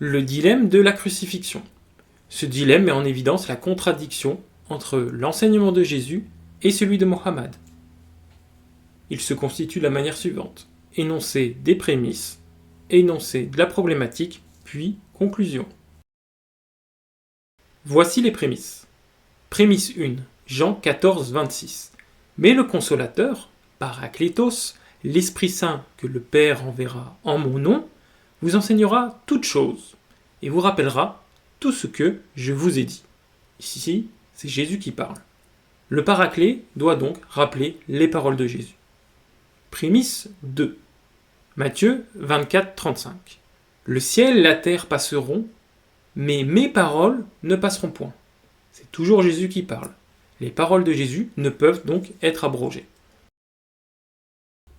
Le dilemme de la crucifixion. Ce dilemme met en évidence la contradiction entre l'enseignement de Jésus et celui de Mohammed. Il se constitue de la manière suivante: énoncé des prémices, énoncé de la problématique, puis conclusion. Voici les prémices. Prémisse 1, Jean 14, 26. Mais le Consolateur, Paraklétos, l'Esprit Saint que le Père enverra en mon nom, vous enseignera toutes choses et vous rappellera tout ce que je vous ai dit. Ici, c'est Jésus qui parle. Le Paraclet doit donc rappeler les paroles de Jésus. Prémisse 2. Matthieu 24, 35. Le ciel et la terre passeront, mais mes paroles ne passeront point. C'est toujours Jésus qui parle. Les paroles de Jésus ne peuvent donc être abrogées.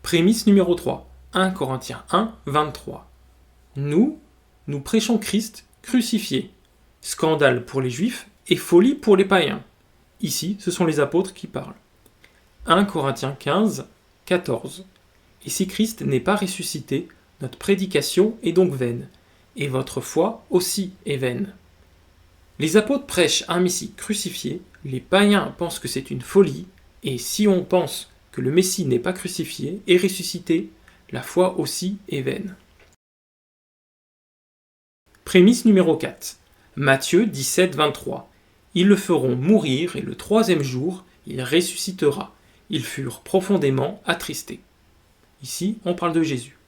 Prémisse numéro 3. 1 Corinthiens 1, 23. Nous prêchons Christ crucifié. Scandale pour les Juifs et folie pour les païens. Ici, ce sont les apôtres qui parlent. 1 Corinthiens 15, 14. Et si Christ n'est pas ressuscité, notre prédication est donc vaine, et votre foi aussi est vaine. Les apôtres prêchent un Messie crucifié, les païens pensent que c'est une folie, et si on pense que le Messie n'est pas crucifié et ressuscité, la foi aussi est vaine. Prémisse numéro 4. Matthieu 17, 23. Ils le feront mourir et le troisième jour, il ressuscitera. Ils furent profondément attristés. Ici, on parle de Jésus.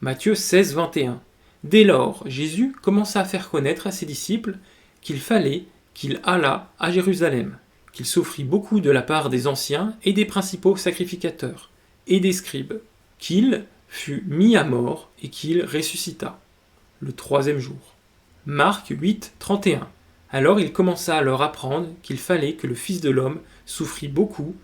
Matthieu 16, 21. Dès lors, Jésus commença à faire connaître à ses disciples qu'il fallait qu'il allât à Jérusalem, qu'il souffrit beaucoup de la part des anciens et des principaux sacrificateurs, et des scribes, qu'il fut mis à mort et qu'il ressuscita le troisième jour. Marc 8, 31. Alors il commença à leur apprendre qu'il fallait que le Fils de l'homme souffrit beaucoup,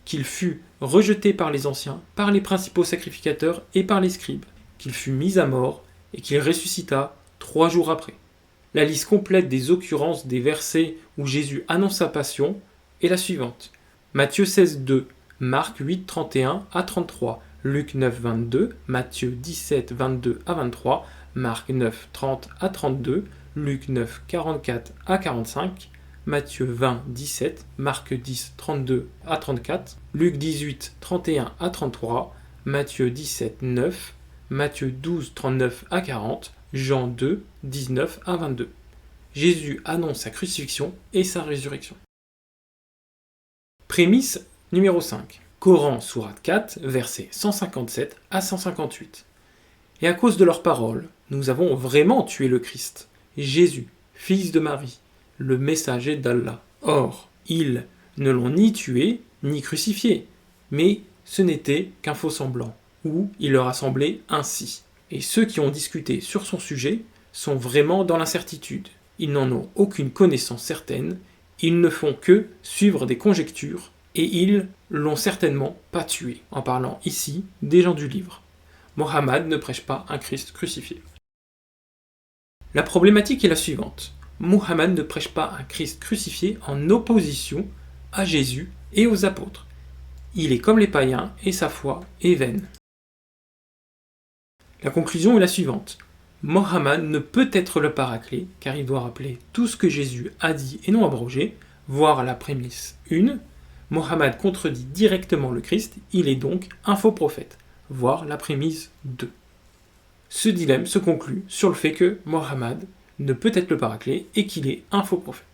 qu'il fût rejeté par les anciens, par les principaux sacrificateurs et par les scribes, qu'il fût mis à mort et qu'il ressuscita 3 jours après. La liste complète des occurrences des versets où Jésus annonce sa passion est la suivante. Matthieu 16, 2, Marc 8, 31 à 33, Luc 9, 22, Matthieu 17, 22 à 23, Marc 9, 30 à 32, Luc 9, 44 à 45, Matthieu 20, 17, Marc 10, 32 à 34, Luc 18, 31 à 33, Matthieu 17, 9, Matthieu 12, 39 à 40, Jean 2, 19 à 22. Jésus annonce sa crucifixion et sa résurrection. Prémisse numéro 5. Coran, sourate 4, versets 157 à 158. Et à cause de leurs paroles, nous avons vraiment tué le Christ, Jésus, fils de Marie, le messager d'Allah. Or, ils ne l'ont ni tué, ni crucifié, mais ce n'était qu'un faux semblant, ou il leur a semblé ainsi. Et ceux qui ont discuté sur son sujet sont vraiment dans l'incertitude. Ils n'en ont aucune connaissance certaine, ils ne font que suivre des conjectures, et ils l'ont certainement pas tué, en parlant ici des gens du livre. Mohammed ne prêche pas un Christ crucifié. La problématique est la suivante. Mohammed ne prêche pas un Christ crucifié en opposition à Jésus et aux apôtres. Il est comme les païens et sa foi est vaine. La conclusion est la suivante. Mohammed ne peut être le paraclet car il doit rappeler tout ce que Jésus a dit et non abrogé, voire la prémisse 1. Mohammed contredit directement le Christ, il est donc un faux prophète, voire la prémisse 2. Ce dilemme se conclut sur le fait que Mohammed ne peut être le paraclet et qu'il est un faux prophète.